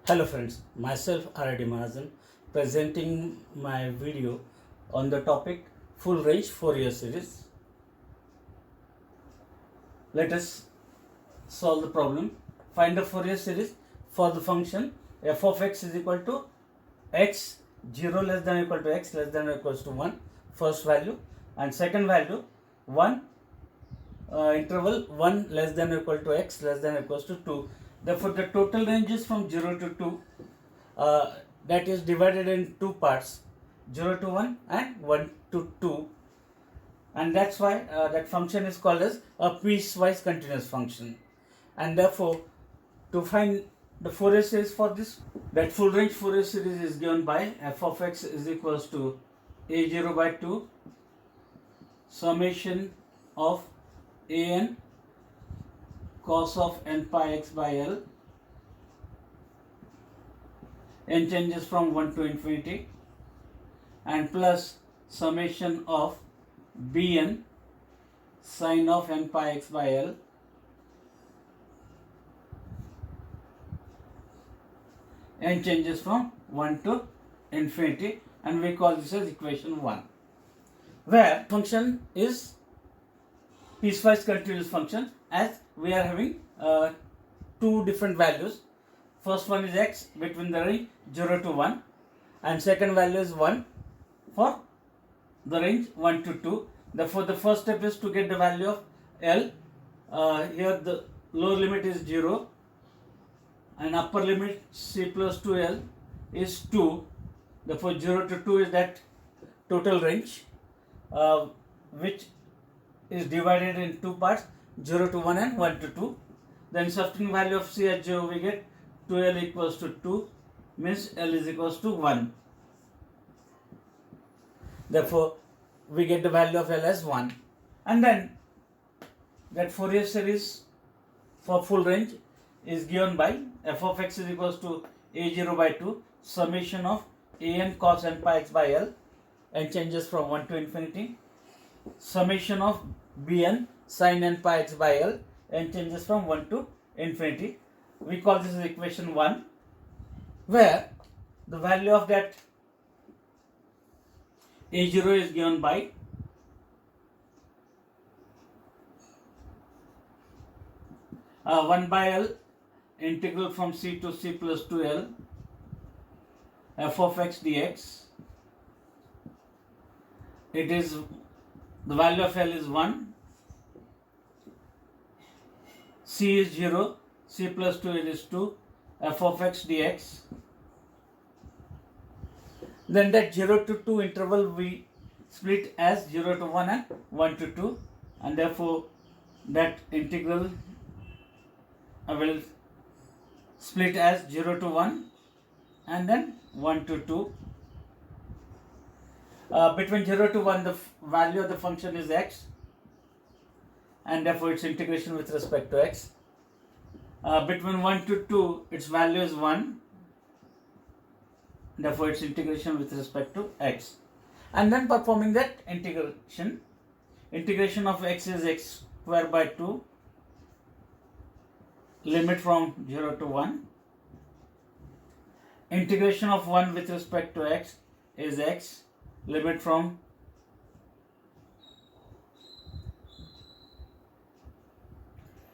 Hello friends, myself R.D. Mahajan presenting my video on the topic full range Fourier series. Let us solve the problem. Find the Fourier series for the function f of x is equal to x 0 less than or equal to x less than or equals to 1 first value, and second value 1 interval 1 less than or equal to x less than or equals to 2. Therefore, the total range is from 0 to 2, that is divided in two parts, 0 to 1 and 1 to 2, and that's why that function is called as a piecewise continuous function. And therefore, to find the Fourier series for this, that full range Fourier series is given by f of x is equals to a0 by 2 summation of an cos of n pi x by L, n changes from 1 to infinity, and plus summation of bn sine of n pi x by L, n changes from 1 to infinity, and we call this as equation 1, where function is piecewise continuous function as we are having two different values. First one is x between the range 0 to 1, and second value is 1 for the range 1 to 2. Therefore, the first step is to get the value of L. Here the lower limit is 0 and upper limit c plus 2L is 2. Therefore, 0 to 2 is that total range which is divided in two parts, 0 to 1 and 1 to 2. Then substituting value of c as 0, we get 2L equals to 2, means L is equals to 1. Therefore, we get the value of L as 1. And then that Fourier series for full range is given by f of x is equals to a0 by 2 summation of an cos n pi x by L, n changes from 1 to infinity, summation of bn sin n pi x by L, n changes from 1 to infinity. We call this as equation 1, where the value of that a0 is given by uh, 1 by L integral from c to c plus 2L f of x dx. It is the value of L is 1, c is 0, c plus 2 is 2, f of x dx. Then that 0 to 2 interval we split as 0 to 1 and 1 to 2, and therefore that integral I will split as 0 to 1 and then 1 to 2. Between 0 to 1 the value of the function is x, and therefore its integration with respect to x. Between 1 to 2 its value is 1, therefore its integration with respect to x. And then performing that integration of x is x square by 2, limit from 0 to 1. Integration of 1 with respect to x is x, limit from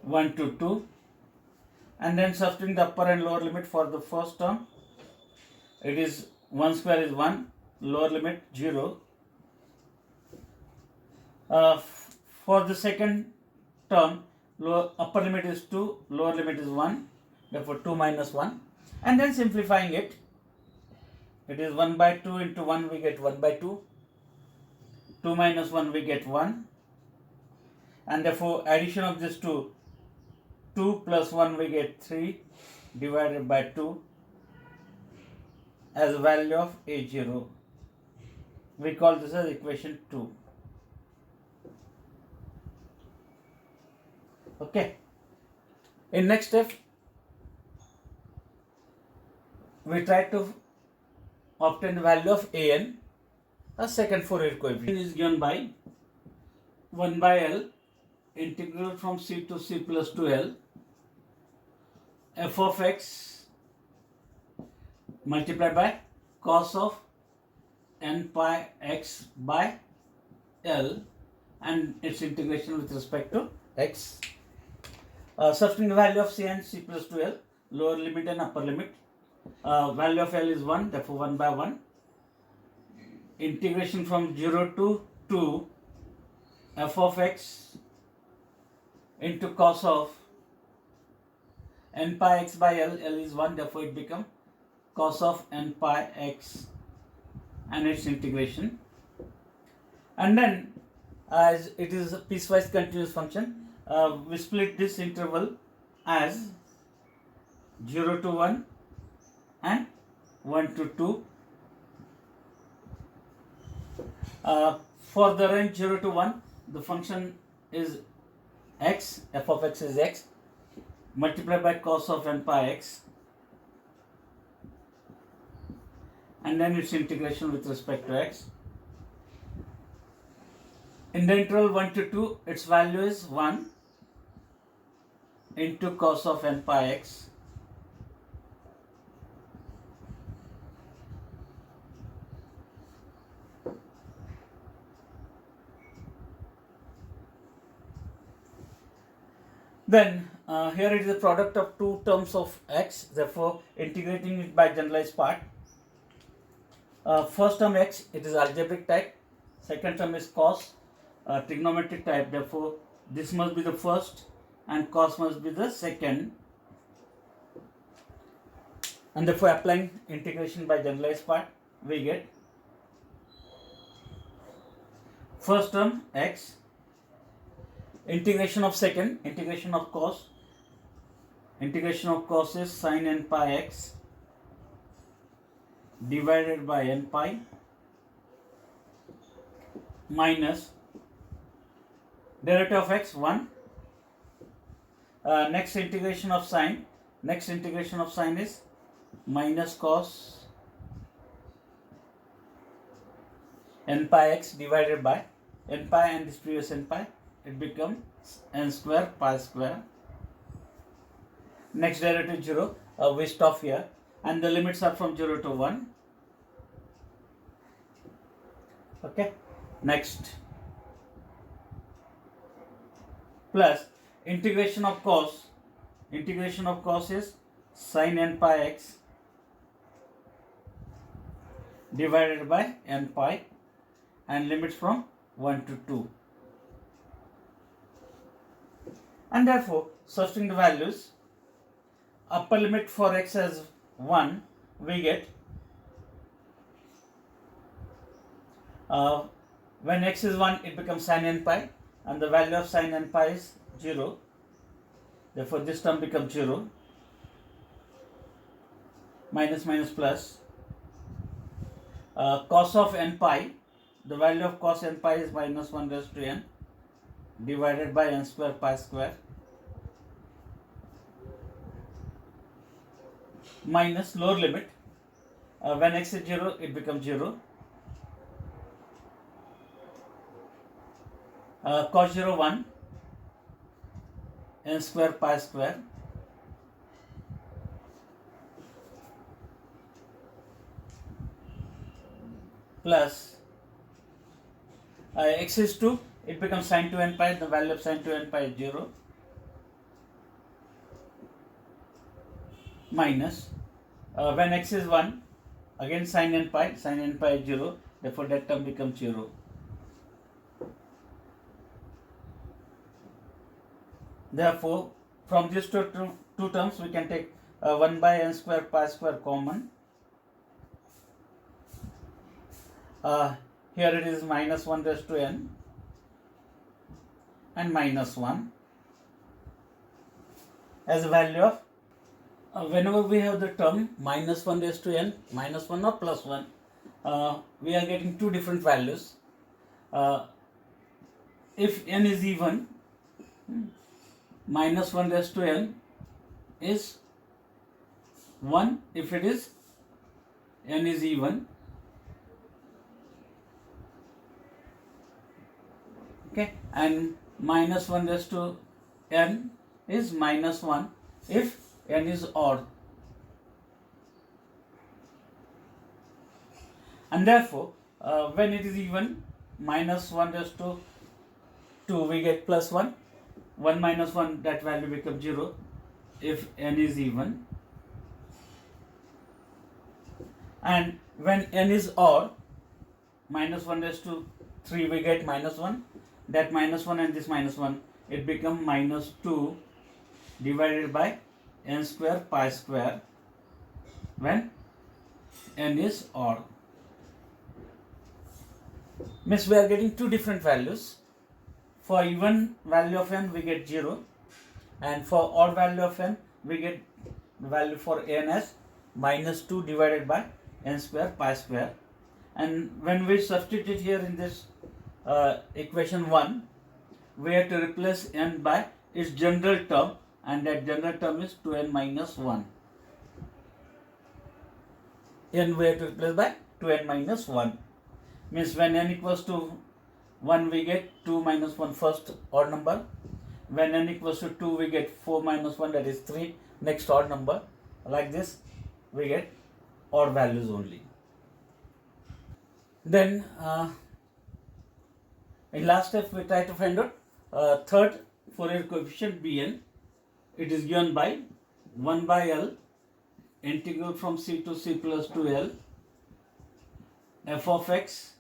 1 to 2, and then substituting the upper and lower limit for the first term. It is 1 square is 1, lower limit 0. For the second term, upper limit is 2, lower limit is 1, therefore 2 minus 1, and then simplifying it, it is 1 by 2 into 1 we get 1 by 2, 2 minus 1 we get 1, and therefore addition of this 2 plus 1 we get 3 divided by 2 as a value of a0. We call this as equation 2. Okay. In next step, we try to obtain the value of an, a second Fourier coefficient is given by 1 by L integral from c to c plus 2L f of x multiplied by cos of n pi x by L and its integration with respect to x. Substituting the value of c and c plus 2L, lower limit and upper limit. Value of L is 1, therefore 1 by 1. Integration from 0 to 2 f of x into cos of n pi x by L, L is 1, therefore it becomes cos of n pi x and its integration. And then as it is a piecewise continuous function, we split this interval as 0 to 1 and 1 to 2. For the range 0 to 1, the function is x, f of x is x, multiplied by cos of n pi x, and then its integration with respect to x. In the interval 1 to 2, its value is 1 into cos of n pi x Then here it is a product of two terms of x, therefore integrating it by generalized part. First term x, it is algebraic type. Second term is cos, trigonometric type. Therefore, this must be the first and cos must be the second. And therefore, applying integration by generalized part, we get first term x, integration of second, integration of cos is sin n pi x divided by n pi minus derivative of x 1. Next integration of sine is minus cos n pi x divided by n pi and this previous n pi, it becomes n square pi square. Next derivative 0, we stop here and the limits are from 0 to 1. Okay, next plus integration of cos is sin n pi x divided by n pi and limits from 1 to 2. And therefore, substituting the values, upper limit for x as 1, we get when x is 1, it becomes sin n pi, and the value of sin n pi is 0. Therefore, this term becomes 0. Minus minus plus. Cos of n pi, the value of cos n pi is minus 1 raised to n divided by n square pi square minus lower limit. When x is 0, it becomes 0. Cos 0 1 n square pi square plus x is 2, it becomes sin 2 n pi, the value of sin 2 n pi is 0 minus when x is 1, again sin n pi is 0, therefore that term becomes 0. Therefore, from these two terms we can take 1 by n square pi square common. Here it is minus 1 raised to n and minus 1 as a value of whenever we have the term minus 1 raised to n, minus 1 or plus 1, we are getting two different values. If n is even, minus 1 raised to n is 1 if it is n is even. Okay, and minus 1 raised to n is minus 1 if n is odd. and therefore when it is even, minus 1 raised to 2 we get plus 1, 1 minus 1, that value becomes 0 if n is even, and when n is odd, minus 1 raised to 3 we get minus 1, that minus 1 and this minus 1, it becomes minus 2 divided by n square pi square when n is odd. Means we are getting two different values. For even value of n we get 0, and for odd value of n we get the value for n as minus 2 divided by n square pi square. And when we substitute here in this equation 1, we have to replace n by its general term, and that general term is 2n minus 1. N we have to replace by 2n minus 1. Means when n equals to 1 we get 2 minus 1, first odd number. When n equals to 2 we get 4 minus 1, that is 3, next odd number. Like this we get odd values only. Then in last step we try to find out third Fourier coefficient Bn. It is given by 1 by L integral from c to c plus 2L f of x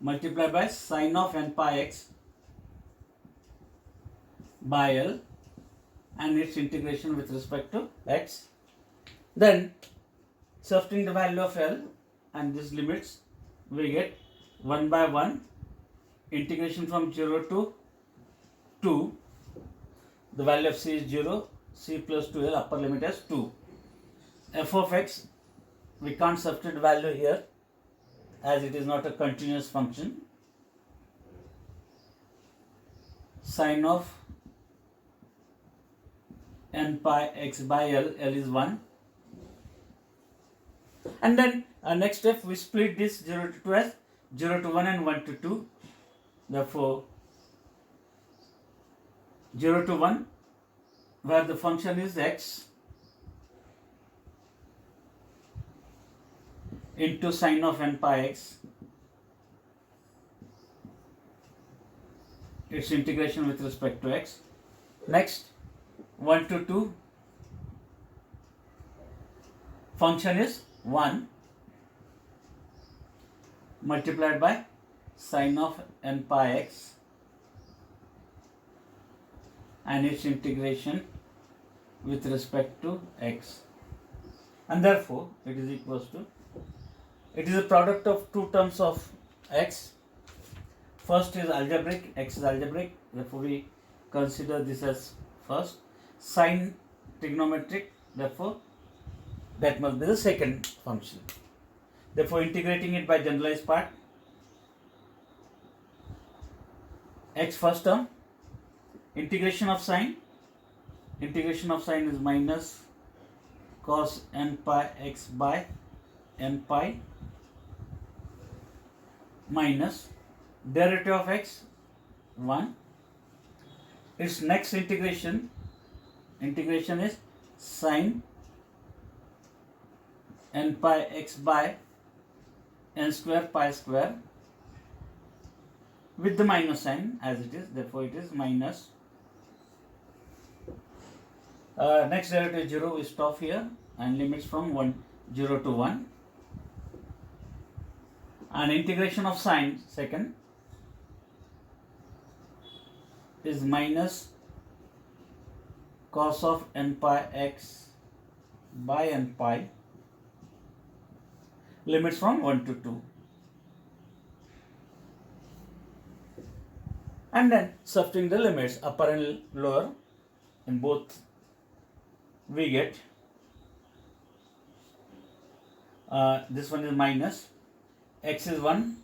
multiplied by sine of n pi x by L and its integration with respect to x. Then substituting the value of L and these limits, we get 1 by 1 integration from 0 to 2. The value of c is 0, c plus 2L, upper limit as 2. F of x, we can't substitute value here as it is not a continuous function. Sine of n pi x by L, L is 1. And then next step we split this 0 to 2 as 0 to 1 and 1 to 2. Therefore 0 to 1 where the function is x into sine of n pi x, its integration with respect to x. Next 1 to 2 function is 1 multiplied by sine of n pi x and its integration with respect to x, and therefore it is equals to, it is a product of two terms of x. First is algebraic, x is algebraic, therefore we consider this as first. Sine trigonometric, therefore that must be the second function. Therefore integrating it by generalized part, x first term, integration of sine is minus cos n pi x by n pi minus derivative of x 1. Its next integration is sine n pi x by n square pi square with the minus sign as it is, therefore it is minus. Next derivative 0, we stop here and limits from 0 to 1, and integration of sine second is minus cos of n pi x by n pi, limits from 1 to 2. And then substituting the limits upper and lower in both, we get this one is minus x is 1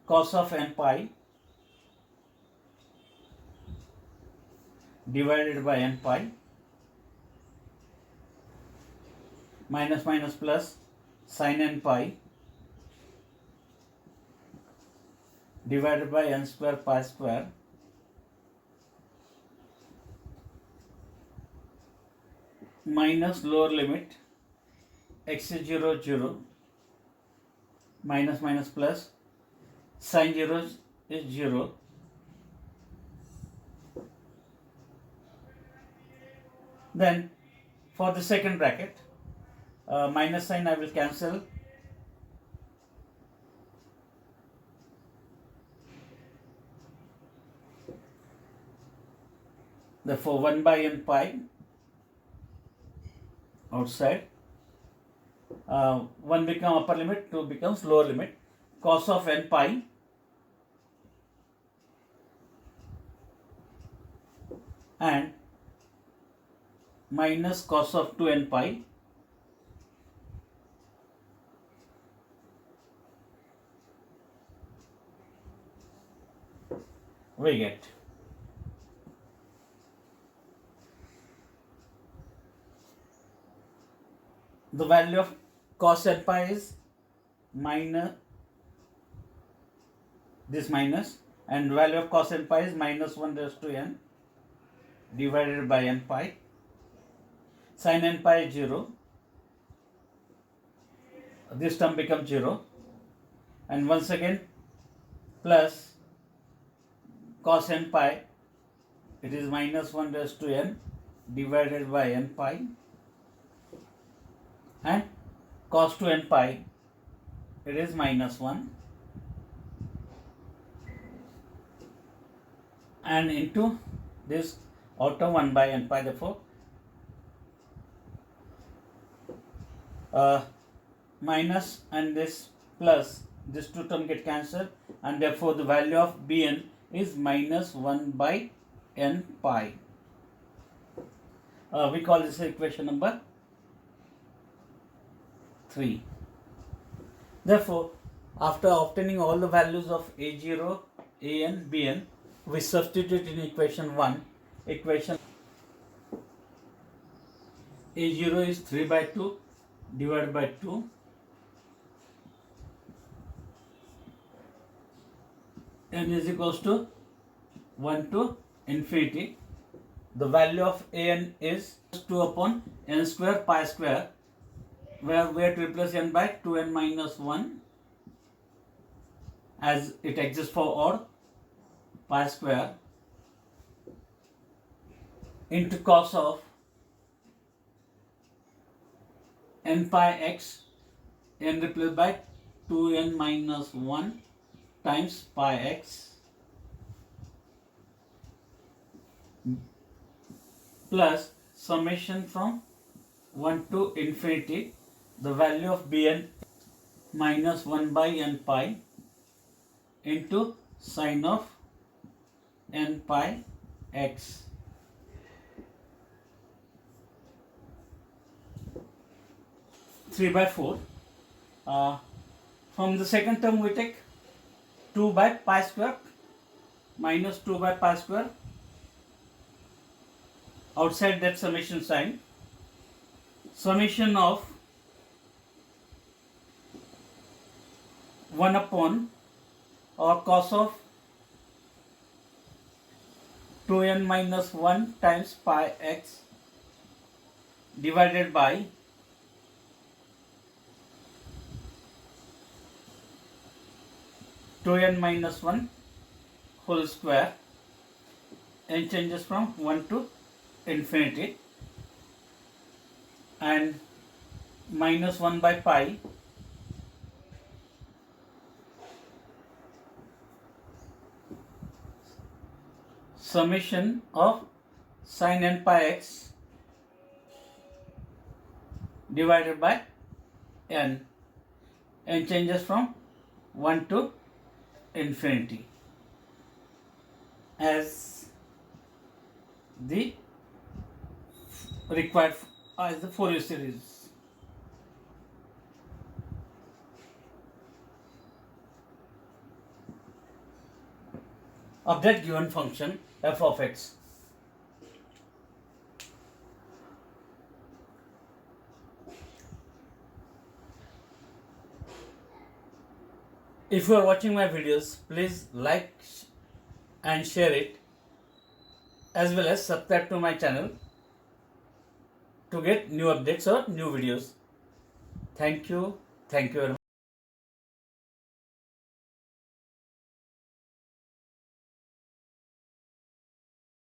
cos of n pi divided by n pi minus minus plus sin n pi divided by n square pi square minus lower limit x is 0 0 minus minus plus, sine 0 is 0. Then for the second bracket, minus sign I will cancel. Therefore 1 by n pi outside, 1 become upper limit, 2 becomes lower limit, cos of n pi and minus cos of 2n pi we get. The value of cos n pi is minus this minus, and value of cos n pi is minus 1 raised to n divided by n pi. Sin n pi is 0. This term becomes 0, and once again plus cos n pi, it is minus 1 raised to n divided by n pi, and cos 2n pi, it is minus 1, and into this out of 1 by n pi. Therefore minus and this plus, this two term get cancelled, and therefore the value of Bn is minus 1 by n pi. We call this equation number 3. Therefore, after obtaining all the values of A0, An, Bn, we substitute in equation 1. Equation A0 is 3 by 2 divided by 2, n is equals to 1 to infinity. The value of An is 2 upon n square pi square, where we have to replace n by 2n minus 1 as it exists for odd, pi square into cos of n pi x, n replaced by 2n minus 1 times pi x plus summation from 1 to infinity, the value of Bn minus 1 by n pi into sine of n pi x. Three by 4. From the second term we take 2 by pi square minus 2 by pi square. Outside that summation sign, summation of 1 upon or cos of 2n minus 1 times pi x divided by two n minus 1 whole square, n changes from 1 to infinity, and minus 1 by pi summation of sin n pi x divided by n changes from 1 to infinity as the required as the Fourier series. Of that given function f of x. If you are watching my videos, please like and share it, as well as subscribe to my channel to get new updates or new videos. Thank you very much.